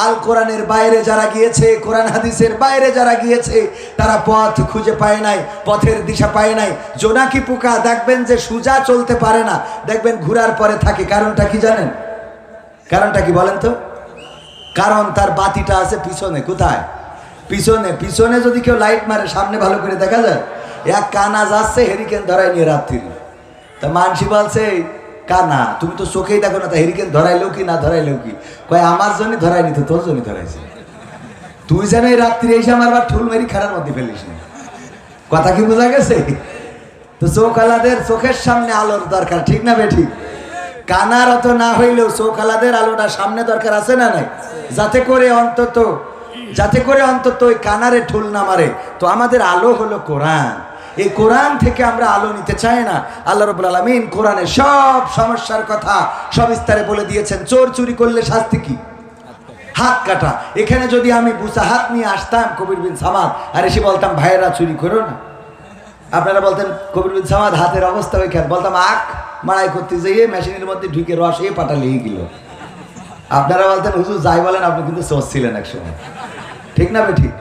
আল কোরআনের বাইরে যারা গিয়েছে, কোরআন হাদিসের বাইরে যারা গিয়েছে, তারা পথ খুঁজে পায় নাই, পথের দিশা পায় নাই। জোনাকি পোকা দেখবেন যে সোজা চলতে পারে না, দেখবেন ঘোরার পরে থাকে। কারণটা কি জানেন? কারণটা কি বলেন তো? কারণ তার বাতিটা আছে পিছনে। কোথায়? পিছনে। পিছনে যদি কেউ লাইট মারে, সামনে ভালো করে দেখা যায়। এক কানা যাচ্ছে হেরিকেন ধরাই নিয়ে রাত্রি, তা মানসি বলছে কানা তুমি তো চোখেই দেখো না, তা হেরিকেন ধরাইলেও কি না ধরাইলেও কি? কয় আমার জন্যই ধরাইনি তো, তোর জন্যই ধরাইছে। তুই যেন এই রাত্রি এসে আমার আবার ঠুল মেরি খাড়ার মধ্যে ফেলিস না। কথা কি বোঝা গেছে? তো চোখালাদের চোখের সামনে আলোর দরকার, ঠিক না বেঠিক? কানার অত না হইলেও চোখালাদের আলোটা সামনে দরকার আছে না নাই? যাতে করে অন্তত ওই কানারে ঠুল না মারে। তো আমাদের আলো হলো কোরআন। এই কোরআন থেকে আমরা আলো নিতে চাই না। আল্লাহ রাব্বুল আলামিন কোরআনে সব সমস্যার কথা সবিস্তারে বলে দিয়েছেন। চোর চুরি করলে শাস্তি কি? হাত কাটা। এখানে যদি আমি বুসা হাত নিয়ে আসতাম কবির বিন সামাদ, আর এসে বলতাম ভাইয়েরা চুরি করো না, আপনারা বলতেন কবির বিন সামাদ হাতের অবস্থা ওইখানে, বলতাম আখ মাড়াই করতে যেয়ে মেশিনের মধ্যে ঢুকে রস এ পাটা লেগে গেল। আপনারা বলতেন হুজুর যাই বলেন, আপনি কিন্তু চোর ছিলেন একসময়, ঠিক না বেঠিক?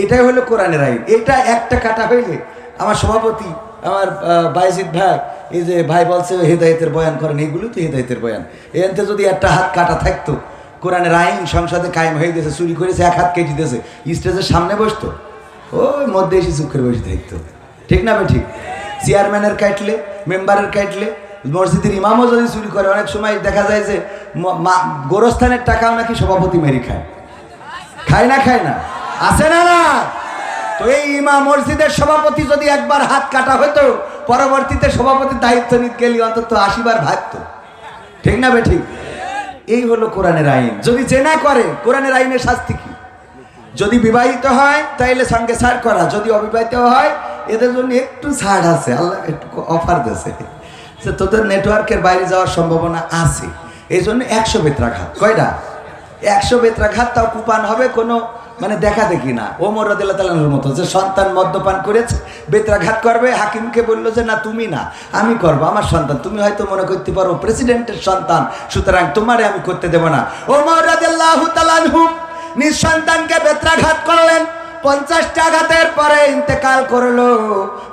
এটাই হলো কোরআনের আইন। এটা একটা কাটা হইলে আমার সভাপতি আমার বাইজিদ ভাই, এই যে ভাই বলছে হেদায়েতের বয়ান করেন, এইগুলো তো হেদায়েতের বয়ান। এতে যদি একটা হাত কাটা থাকতো, কোরআনের আইন সংসদে কায়েম হয়ে গেছে, চুরি করেছে এক হাত কেটে দিয়েছে, স্টেজের সামনে বসতো, ওই মধ্যে এসে চুপ করে বসে থাকতো, ঠিক না বেঠিক? চেয়ারম্যানের কাটলে, মেম্বারের কাটলে, মসজিদের ইমামও যদি চুরি করে, অনেক সময় দেখা যায় যে গোরস্থানের টাকাও নাকি সভাপতি মেরি খায়। খায় না? খায় না? আছে না? না। তো এই ইমাম মসজিদের সভাপতি যদি একবার হাত কাটা হতো, পরবর্তীতে সভাপতির দায়িত্ব নিতে গেলে অন্তত 80 বার ভাগতো, ঠিক না বেঠিক? এই হলো কোরআনের আইন। যদি জেনা করে, কোরআনের আইনের শাস্তি কি? যদি বিবাহিত হয় তাইলে সঙ্গে ছাড় করা, যদি অবিবাহিত হয় এদের জন্য একটু ছাড় আছে, আল্লাহ একটু অফার দিয়েছে যে তোদের নেটওয়ার্কের বাইরে যাওয়ার সম্ভাবনা আছে, এই জন্য 100 বেত্রাঘাত। কয়টা? 100 বেত্রাঘাত। তাও কুপান হবে কোনো মানে দেখা দেখি না। ওমর রাদিয়াল্লাহু তাআলার মতো যে সন্তান মদ্যপান করেছে, বেত্রাঘাত করবে, হাকিমকে বললো যে না তুমি না, আমি করবো, আমার সন্তান। তুমি হয়তো মনে করতে পারো প্রেসিডেন্টের সন্তান, সুতরাং তোমারে আমি করতে দেব না। ওমর রাদিয়াল্লাহু তাআলা নিজ সন্তানকে বেত্রাঘাত করলেন। 50টা আঘাতের পরে ইন্তেকাল করলো,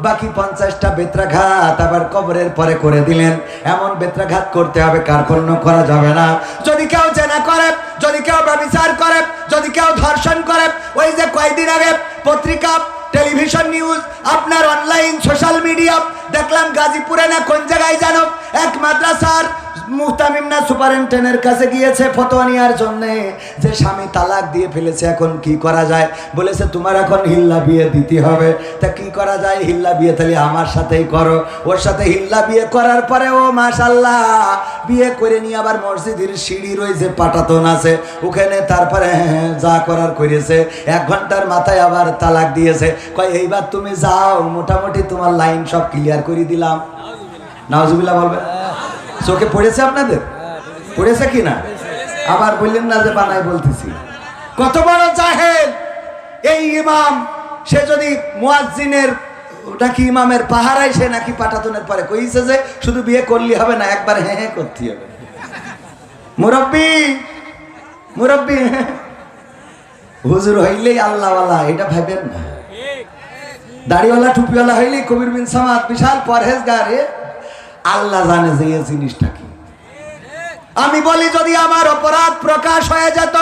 বাকি 50টা বেত্রাঘাত আবার কবরের পরে করে দিলেন। এমন বেত্রাঘাত করতে হবে, কার্পণ্য করা যাবে না। যদি কেউ জেনা করে, যদি কেউ ব্যভিচার করে, যদি কেউ ধর্ষণ করে, ওই যে কয়েকদিন আগে পত্রিকা, টেলিভিশন নিউজ, আপনার অনলাইন সোশ্যাল মিডিয়া দেখলাম গাজীপুরে না কোন জায়গায় জানো, এক মাদ্রাসার মুহতামিম না সুপারিনটেন্ডেন্টের কাছে গিয়েছে ফতোয়া নেওয়ার জন্য যে স্বামী তালাক দিয়ে ফেলেছে, এখন কি করা যায়। বলেছে তোমার এখন হিল্লা বিয়ে দিতে হবে। তা কি করা যায়? হিল্লা বিয়ে তাহলে আমার সাথেই করো। ওর সাথে হিল্লা বিয়ে করার পরে ও মাশাআল্লাহ বিয়ে করে নিয়ে আবার মসজিদের সিঁড়ির ওই যে পাটাতন আছে ওখানে তারপরে যা করার করেছে। 1 ঘন্টার মাথায় আবার তালাক দিয়েছে। কয় এইবার তুমি যাও, মোটামুটি তোমার লাইন সব ক্লিয়ার করে দিলাম। নাউজুবিল্লাহ বলবেন? চোখে পড়েছে আপনাদের? পড়েছে কি না? আবার বললেন না যে বানাই বলতেছি। কত বড় জাহেল এই ইমাম! সে যদি মুয়াজ্জিনের নাকি ইমামের পাহারায়, সে নাকি পাটাতনের পরে কইছে যে শুধু বিয়ে করলে হবে না, একবার হ্যাঁ হ্যাঁ করতে হবে। মুরব্বি হুজুর হইলেই আল্লাহওয়ালা, এটা ভাবেন না। দাড়িওয়ালা টুপিওয়ালা হইলেই কবির বিন সামাদ বিশাল পরহেজগার। আল্লাহ জানে যে এই জিনিসটা কি। আমি বলি যদি আমার অপরাধ প্রকাশ হয়ে যেত,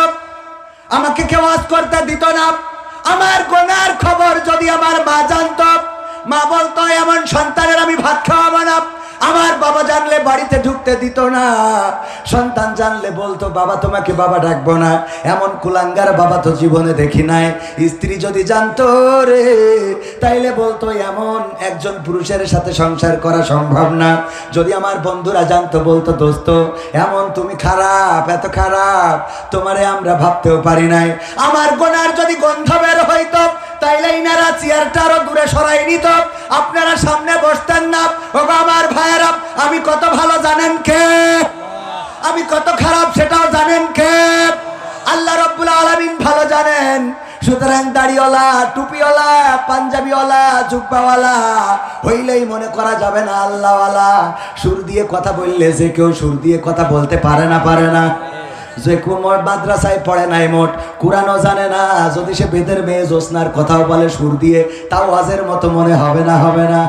আমাকে কেউ ওয়াজ করতে দিত না। আমার গুনার খবর যদি আমার মা জানত, মা বলতো এমন সন্তানের আমি ভাত খাওয়াবো না। আমার বাবা জানলে বাড়িতে ঢুকতে দিত না। সন্তান জানলে বলতো বাবা তোমাকে বাবা ডাকবো না। এমন কুলাঙ্গার বাবা তো জীবনে দেখি নাই। স্ত্রী যদি জানতো রে, তাইলে বলতো এমন একজন পুরুষের সাথে সংসার করা সম্ভব না। যদি আমার বন্ধুরা জানতো, বলতো দোস্ত এমন তুমি খারাপ, এত খারাপ, তোমারে আমরা ভাবতেও পারি নাই। আমার গোনার যদি গন্ধ বের হইতো, তাইলে ইনারা চেয়ারটা আরো দূরে সরাই নিত, আপনারা সামনে বসতেন না। ও আমার ভাইয়েরা, আমি কত ভালো জানেন কে, আমি কত খারাপ সেটাও জানেন কে? আল্লাহ রাব্বুল আলামিন ভালো জানেন। সুতরাং দাড়িওয়ালা, টুপিওয়ালা, পাঞ্জাবিওয়ালা, জুব্বাওয়ালা হইলেই মনে করা যাবে না আল্লাহওয়ালা। সুর দিয়ে কথা বললে যে কেউ সুর দিয়ে কথা বলতে পারে না, পারে না। যে কোন মাদ্রাসায় পড়ে নাই, মোট কোরআনও জানে না, যদি সে বেদের মেয়ে জ্যোৎস্নার কথাও বলে সুর দিয়ে, তাও ওয়াজের মতো মনে হবে না? হবে না?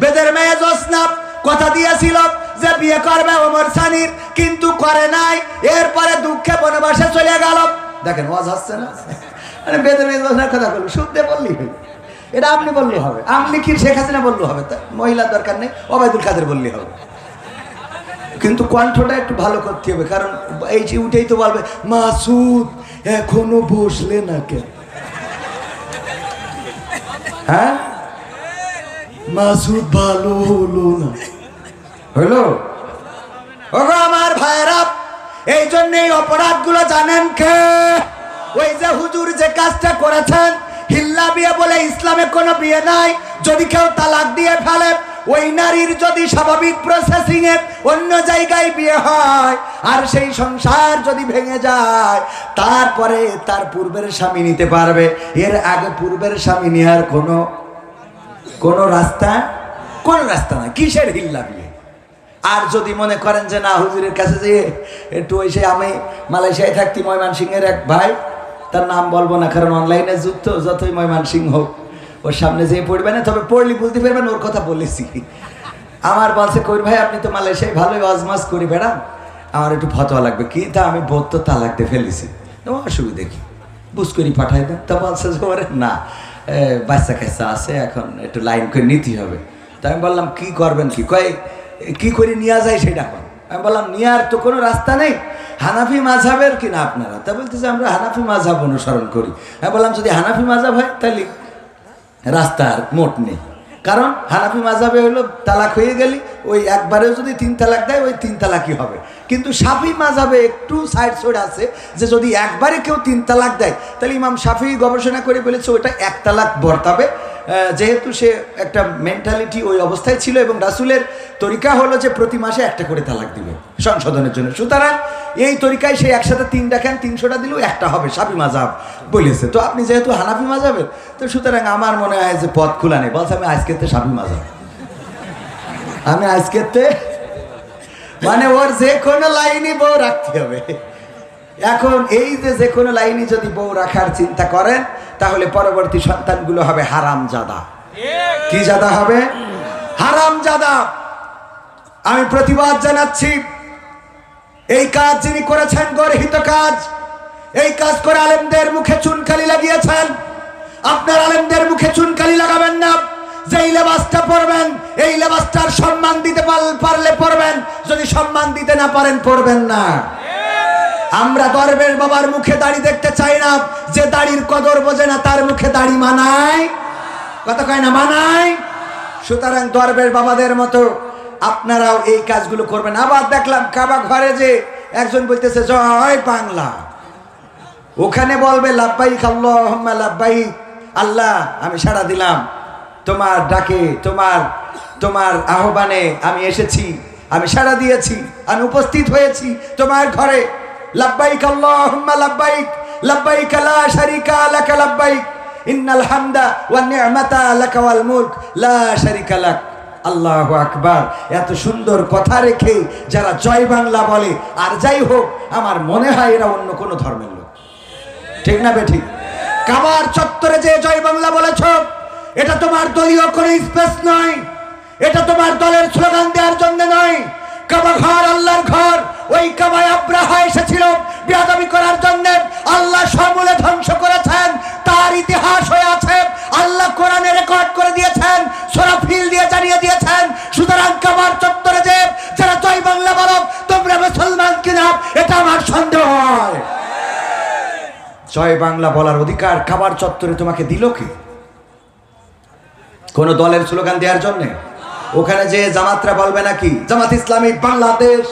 বেদের মেয়ে জ্যোৎস্না কথা দিয়েছিল যে বিয়ে করবে ওমর সানির, কিন্তু করে নাই। এরপরে দুঃখে বনবাসে চলে গেল। দেখেন ওয়াজ হচ্ছে না? মানে বেদের মেয়ে জ্যোৎস্নার কথা বলবো, শুদ্ধে বললি এটা আপনি বললে হবে, আমলিখির শেখ হাসিনা বললে হবে, তা মহিলার দরকার নেই, ওবায়দুল কাদের বললে হবে। কিন্তু কণ্ঠটা একটু ভালো করতে হবে, কারণ এই যে উঠেই তো বলবে মাসুদ এখনো বসলে না কেন? হ্যাঁ, মাসুদ ভালো হলো না, হলো? ওগো আমার ভাইরা, এই জন্যই অপরাধগুলো জানেন কে? ওই যে হুজুর যে কাজটা করেছেন, হিল্লা বিয়ে বলে ইসলামে কোনো বিয়ে নাই। যদি কেউ তালাক দিয়ে ফেলে, ওই নারীর যদি স্বাভাবিক প্রসেসিং এ অন্য জায়গায় বিয়ে হয়, আর সেই সংসার যদি ভেঙে যায়, তারপরে তার পূর্বের স্বামী নিতে পারবে। এর আগে পূর্বের স্বামী নেওয়ার কোনো রাস্তা নাই। কিসের হিল্লা বিয়ে? আর যদি মনে করেন যে না, হুজুরের কাছে যে একটু এসে, আমি মালয়েশিয়ায় থাকতি, ময়মনসিংহের এক ভাই, তার নাম বলবো না কারণ অনলাইনে যুক্ত, যতই ময়মনসিংহ হোক, ওর সামনে যেয়ে পড়বে না, তবে পড়লি বুঝতে পারবেন ওর কথা বলেছি। আমার বলছে কই ভাই, আপনি তো মালয়েশিয়ায় ভালোই ওয়াজমাজ করে বেড়ান, আমার একটু ফতোয়া লাগবে। কি? তা আমি 72 তালাক দিয়ে ফেলেছি, অসুবিধা কি, বুঝ করি পাঠাই দেন। তা বলছে যে ওরে না, বাচ্চা কাচ্চা আছে, এখন একটু লাইন করে নিতে হবে। তা আমি বললাম কি করবেন? কি কয় কি করে নেওয়া যায় সেটা কর। আমি বললাম নেওয়ার তো কোনো রাস্তা নেই, হানাফি মাযহাবের কিনা আপনারা? তা বলতেছে আমরা হানাফি মাযহাব অনুসরণ করি। আমি বললাম যদি হানাফি মাযহাব হয় তাহলে রাস্তার মোট নেই, কারণ হানাফি মাযহাবে হলো তালাক হয়ে গেলে ওই একবারেও যদি 3 তালাক দেয়, ওই 3 তালাকই হবে। কিন্তু শাফি মাযহাবে একটু সাইড সোড আছে, যে যদি একবারে কেউ 3 তালাক দেয়, তাহলে ইমাম শাফি গবেষণা করে বলেছে ওইটা 1 তালাক বর্তাবে, যেহেতু সে একটা মেন্টালিটি ওই অবস্থায় ছিল, এবং রাসূলের তরিকা হলো যে প্রতি মাসে একটা করে তালাক দিবে সংশোধনের জন্য। সুতরাং এই তরিকায় সে একসাথে 3 দেখেন, 300টা দিলেও একটা হবে, শাফি মাযহাব বলেছে। তো আপনি যেহেতু হানাফি মাযহাবের, তো সুতরাং আমার মনে হয় যে পথ খোলা নেই। বলছে আমি আজকেতে শাফি মাযহাব, আমি আজকেতে, মানে ওর যে কোনো লাইনই বউ রাখতে হবে। এখন এই যে কোনো লাইনই যদি বউ রাখার চিন্তা করেন, তাহলে পরবর্তী সন্তানগুলো হবে হারামজাদা। কি জাদা হবে? হারামজাদা। আমি প্রতিবাদ জানাচ্ছি, এই কাজ যিনি করেছেন গর্হিত কাজ, এই কাজ করে আলেমদের মুখে চুনকালি লাগিয়েছেন। আপনার আলেমদের মুখে চুনকালি লাগাবেন না। যেই লেবাসটা পরবেন, এই লেবাসটার সম্মান দিতে পারলে পরবেন, যদি সম্মান দিতে না পারেন পরবেন না। আমরা দরবেশ বাবার মুখে দাড়ি দেখতে চাই না, যে দাড়ির কদর বোঝে না তার মুখে দাড়ি মানায়, কথা কয় না মানায়। সুতরাং দরবেশ বাবাদের মতো আপনারাও এই কাজগুলো করবেন। আবার দেখলাম কাবা ঘরে যে একজন বলতেছে জয় বাংলা, ওখানে বলবে লাব্বাইক আল্লাহুম্মা লাব্বাইক, আল্লাহ আমি সাড়া দিলাম তোমার ডাকে, তোমার আহ্বানে আমি এসেছি, আমি সাড়া দিয়েছি, আমি উপস্থিত হয়েছি তোমার ঘরে। লাব্বাইক আল্লাহুম্মা লাব্বাইক, লাব্বাইক লা শারীকা লাকা লাব্বাইক, ইন্নাল হামদা ওয়ান নি'মাতা লাকা ওয়াল মুলক লা শারীকা লাক। আল্লাহু আকবার। এত সুন্দর কথা রেখে যারা জয় বাংলা বলে, আর যাই হোক, আমার মনে হয় এরা অন্য কোনো ধর্মের লোক, ঠিক না বেঠিক? কাবার চত্বরে যে জয় বাংলা বলেছ, এটা তোমার দলীয় কোনো স্পেস নয়, এটা তোমার দলের স্লোগান দেওয়ার জন্য নয়। কাবা ঘর আল্লাহর ঘর, ওই কাবায় আব্রাহা এসেছিল বেয়াদবি করার জন্য, আল্লাহ সমূলে ধ্বংস করেছেন, তার ইতিহাস হয়ে আছে, আল্লাহ কোরআনে রেকর্ড করে দিয়েছেন, সূরা ফিল দিয়ে জানিয়ে দিয়েছেন। সুতরাং কাবার চত্বরে যে যারা জয় বাংলা বলো, তোমরা মুসলমান কিনা এটা আমার সন্দেহ হয়। জয় বাংলা বলার অধিকার কাবার চত্বরে তোমাকে দিল কে? কোন দলের স্লোগান দেওয়ার জন্য? ওখানে যে জামাতরা বলবে নাকি জামাত ইসলামী বাংলাদেশ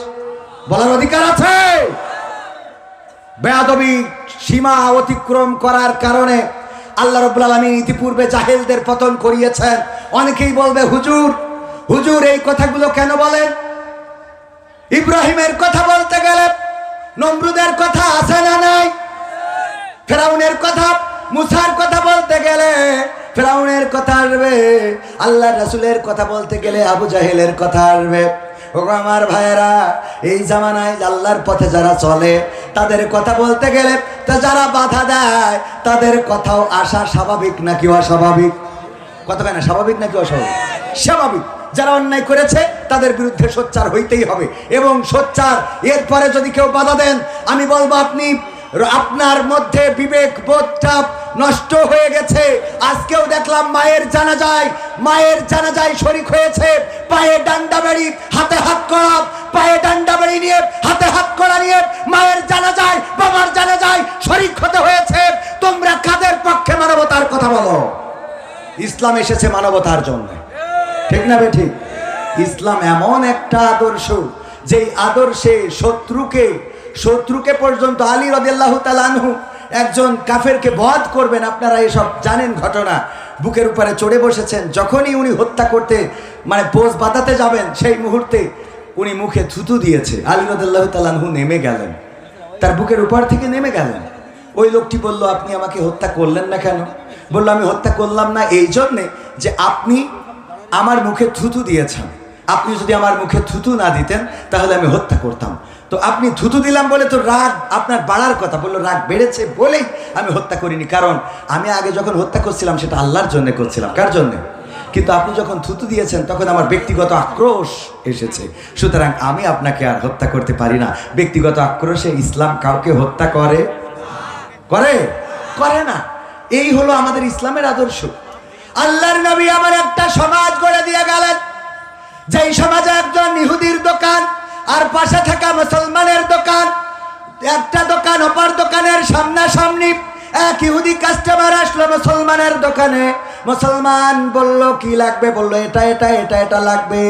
বলার অধিকার আছে? বেয়াদবি সীমা অতিক্রম করার কারণে আল্লাহ রাব্বুল আলামিন ইতিপূর্বে জাহেলদের পতন করিয়েছেন। অনেকেই বলবে হুজুর এই কথাগুলো কেন বলেন? ইব্রাহিমের কথা বলতে গেলে নমরুদের কথা আছে না নাই? ফেরাউনের কথা, মুসার কথা বলতে গেলে ফেরাউনের কথা আসবে, আল্লাহ রাসূলের কথা বলতে গেলে আবু জাহেলের কথা আসবে। ও আমার ভাইয়েরা, এই জামানায় আল্লাহর পথে যারা চলে তাদের কথা বলতে গেলে তা যারা বাধা দেয় তাদের কথাও আসা স্বাভাবিক নাকি অস্বাভাবিক? কথা না, স্বাভাবিক নাকি অস্বাভাবিক? স্বাভাবিক। যারা অন্যায় করেছে তাদের বিরুদ্ধে সোচ্চার হইতেই হবে এবং সোচ্চার। এরপরে যদি কেউ বাধা দেন, আমি বলবো আপনার মধ্যে বিবেক বোধটা নষ্ট হয়ে গেছে। আজকেও দেখলাম মায়ের জানাজায় শরীক হয়েছে, পায়ে ডান্ডা বেড়ি হাতে হাত করা, পায়ে ডান্ডা বেড়ি নিয়ে হাতে হাত করা নিয়ে মায়ের জানাজায় বাবার জানাজায় শরীক হতে হয়েছে। তোমরা কাদের পক্ষে মানবতার কথা বলো? ইসলাম এসেছে মানবতার জন্য, ঠিক না বেঠিক? ইসলাম এমন একটা আদর্শ যেই আদর্শে শত্রুকে পর্যন্ত আলী রাদিয়াল্লাহু তাআলা আনহু একজন কাফেরকে বধ করবেন, আপনারা এসব জানেন ঘটনা। বুকের উপরে চড়ে বসেছেন, যখনই উনি হত্যা করতে মানে পোজ বাঁধাতে যাবেন সেই মুহূর্তে উনি মুখে থুতু দিয়েছে। আলী রাদিয়াল্লাহু তাআলা আনহু নেমে গেলেন, তার বুকের উপর থেকে নেমে গেলেন। ওই লোকটি বলল, আপনি আমাকে হত্যা করলেন না কেন? বলল, আমি হত্যা করলাম না এই জন্যে যে আপনি আমার মুখে থুতু দিয়েছেন। আপনি যদি আমার মুখে থুতু না দিতেন তাহলে আমি হত্যা করতাম। তো আপনি থুতু দিলাম বলে তো রাগ আপনার বাড়ার কথা। বললো, রাগ বেড়েছে বলেই আমি হত্যা করিনি, কারণ আমি আগে যখন হত্যা করছিলাম সেটা আল্লাহর জন্য করছিলাম। কার জন্যে? কিন্তু আপনি যখন থুতু দিয়েছেন তখন আমার ব্যক্তিগত আক্রোশ এসেছে, সুতরাং আমি আপনাকে আর হত্যা করতে পারি না। ব্যক্তিগত আক্রোশে ইসলাম কাউকে হত্যা করে না। এই হলো আমাদের ইসলামের আদর্শ। আল্লাহর নবী আমার একটা সমাজ গড়ে দিয়ে গেলেন, যেই সমাজে একজন ইহুদির দোকান আর পাশে থাকা মুসলমানের দোকান, একটা দোকান অপর দোকানের সামনাসামনি। এক ইহুদি কাস্টমার আসলো মুসলমানের দোকানে। মুসলমান বলল, কি লাগবে? বলল, এটা লাগবে।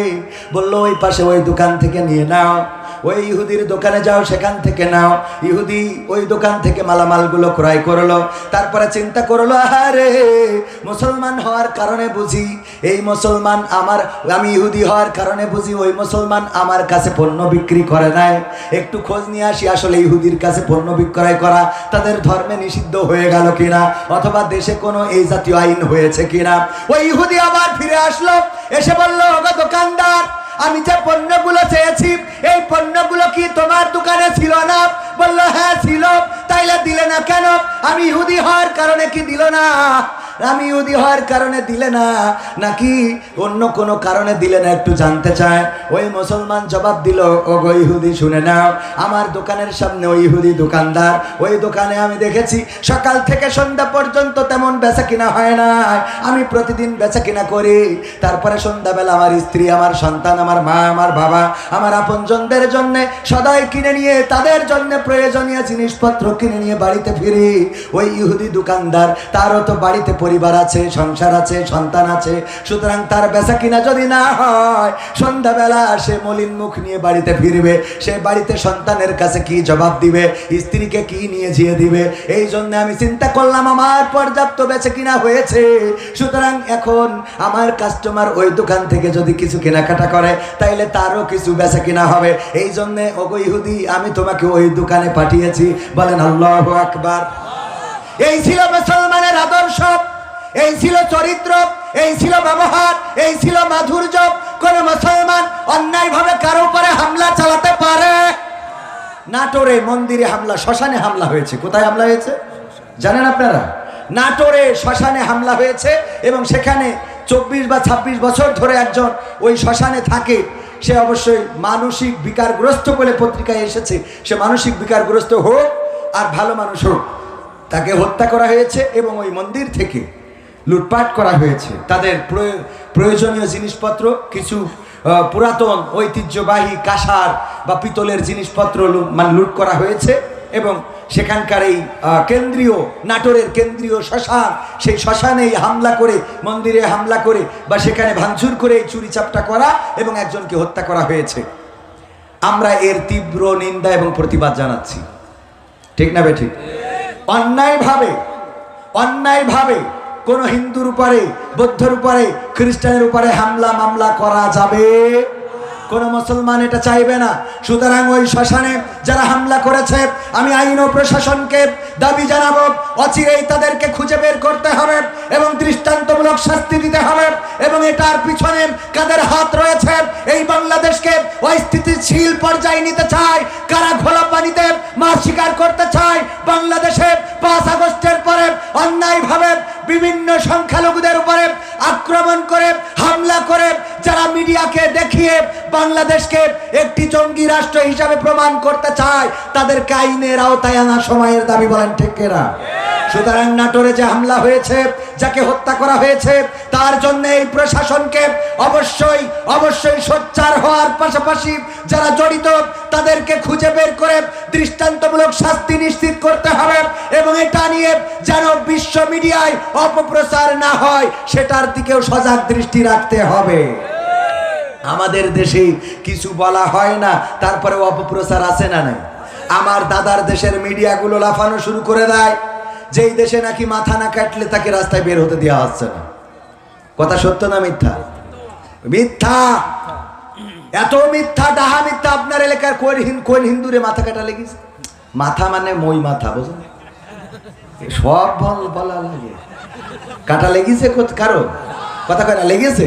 বলল, ওই পাশে ওই দোকান থেকে নিয়ে নাও, ওই ইহুদির দোকানে যাও, সেখান থেকে নাও। ইহুদি ওই দোকান থেকে মালামালগুলো ক্রয় করলো। তারপরে চিন্তা করলো, আরে মুসলমান হওয়ার কারণে বুঝি আমি ইহুদি হওয়ার কারণে বুঝি ওই মুসলমান আমার কাছে পণ্য বিক্রি করে নাই। একটু খোঁজ নিয়ে আসি আসলে ইহুদির কাছে পণ্য বিক্রয় করা তাদের ধর্মে নিষিদ্ধ হয়ে গেল কিনা, অথবা দেশে কোনো এই জাতীয় আইন হয়েছে কিনা। ওই ইহুদি আবার ফিরে আসলো, এসে বলল, ওগো দোকানদার, আমি যে পণ্যগুলো চেয়েছি এই পণ্যগুলো কি তোমার দোকানে ছিল না? বললো, হ্যাঁ ছিল। তাইলে দিলে না কেন? আমি ইহুদি হওয়ার কারণে কি দিল না? আমি ইহুদি হওয়ার কারণে দিলে না, নাকি অন্য কোনো কারণে দিলে না, একটু জানতে চায়। ওই মুসলমান জবাব দিল, ও গো ইহুদি, শুনে নাও, আমার দোকানের সামনে ওই ইহুদি দোকানদার, ওই দোকানে আমি দেখেছি সকাল থেকে সন্ধ্যা পর্যন্ত তেমন বেচা কিনা হয় না। আমি প্রতিদিন বেচা কিনা করি, তারপরে সন্ধ্যাবেলা আমার স্ত্রী, আমার সন্তান, আমার মা, আমার বাবা, আমার আপনজনদের জন্য সদাই কিনে নিয়ে তাদের জন্য প্রয়োজনীয় জিনিসপত্র কিনে নিয়ে বাড়িতে ফিরি। ওই ইহুদি দোকানদার, তারও তো বাড়িতে পরিবার আছে, সংসার আছে, সন্তান আছে, সুতরাং তার বেচা কিনা যদি না হয় সন্ধ্যাবেলা সে মলিন মুখ নিয়ে বাড়িতে ফিরবে। সে বাড়িতে সন্তানের কাছে কি জবাব দিবে, স্ত্রীকে কি নিয়ে জিয়ে দিবে? এই জন্য আমি চিন্তা করলাম আমার পর্যাপ্ত বেচা কিনা হয়েছে, সুতরাং এখন আমার কাস্টমার ওই দোকান থেকে যদি কিছু কেনাকাটা করে তাইলে তারও কিছু বেচা কিনা হবে। এই জন্যে ওগো ইহুদি, আমি তোমাকে ওই দোকানে পাঠিয়েছি। বলেন আল্লাহু আকবার। এই ছিল মুসলমানের আদর্শ, এই ছিল চরিত্র, এই ছিল ব্যবহার, এই ছিল মাধুর্য। কোন মুসলমান অন্যায়ভাবে কারো উপরে হামলা চালাতে পারে? নাটোরে মন্দিরে হামলা, শ্মশানে হামলা হয়েছে। কোথায় হামলা হয়েছে জানেন আপনারা? নাটোরে শ্মশানে হামলা হয়েছে এবং সেখানে 24 বা 26 বছর ধরে একজন ওই শ্মশানে থাকে। সে অবশ্যই মানসিক বিকারগ্রস্ত বলে পত্রিকায় এসেছে। সে মানসিক বিকারগ্রস্ত হোক আর ভালো মানুষ হোক, তাকে হত্যা করা হয়েছে এবং ওই মন্দির থেকে লুটপাট করা হয়েছে। তাদের প্রয়োজনীয় জিনিসপত্র, কিছু পুরাতন ঐতিহ্যবাহী কাঁসার বা পিতলের জিনিসপত্র লুট করা হয়েছে এবং সেখানকার এই নাটোরের কেন্দ্রীয় শ্মশান, সেই শ্মশানেই হামলা করে, মন্দিরে হামলা করে বা সেখানে ভাঙচুর করে চুরি চাপটা করা এবং একজনকে হত্যা করা হয়েছে। আমরা এর তীব্র নিন্দা এবং প্রতিবাদ জানাচ্ছি, ঠিক না বেঠিক? অন্যায়ভাবে কোন হিন্দুর উপরে, বৌদ্ধের উপরে, খ্রিস্টানের উপরে হামলা মামলা করা যাবে কোনো মুসলমান এটা চাইবে না। সুতরাং ওই শ্মশানে যারা হামলা করেছে, আমি আইন ও প্রশাসনকে দাবি জানাবো, অচিরেই তাদেরকে খুঁজে বের করতে হবে এবং দৃষ্টান্তমূলক শাস্তি দিতে হবে। এবং এটার পিছনে কাদের হাত রয়েছে, এই বাংলাদেশকে অস্থিতিশীল পর্যায়ে নিতে চায় কারা, ঘোলা পানিতে মাছ শিকার করতে চায়। বাংলাদেশে 5 আগস্টের পরে অন্যায়ভাবে বিভিন্ন সংখ্যালঘুদের উপরে আক্রমণ করে, হামলা করে, যারা মিডিয়াকে দেখিয়ে বাংলাদেশকে একটি জঙ্গি রাষ্ট্র হিসাবে প্রমাণ করতে চায়, তাদেরকে আইনের আওতায় আনা সময়ের দাবি। বলেন ঠিক কিনা? সুতরাং নাটোরে যে হামলা হয়েছে, যাকে হত্যা করা হয়েছে, তার জন্য এই প্রশাসনকে অবশ্যই অবশ্যই সোচ্চার হওয়ার পাশাপাশি যারা জড়িত তাদেরকে খুঁজে বের করে দৃষ্টান্তমূলক শাস্তি নিশ্চিত করতে হবে। এবং এটা নিয়ে যেন বিশ্ব মিডিয়ায় অপপ্রচার না হয়, সেটার দিকেও সজাগ দৃষ্টি রাখতে হবে। আমাদের দেশে কিছু বলা হয় না, তারপরে অপপ্রচার আছে না নাই? আমার দাদার দেশের মিডিয়াগুলো লাফানো শুরু করে দেয়, যেই দেশে নাকি মাথা না কাটলে তাকে রাস্তায় বের হতে দেওয়া হচ্ছে না। কথা সত্য না মিথ্যা? মিথ্যা, এত মিথ্যা, ডাহা মিথ্যা। আপনার এলাকার কোন হিন্দুরে মাথা কাটা লেগেছে? মাথা মানে মই মাথা, বুঝলেন? সব বলা লাগে, কাটা লেগেছে কারো? কথা কয় না লেগেছে?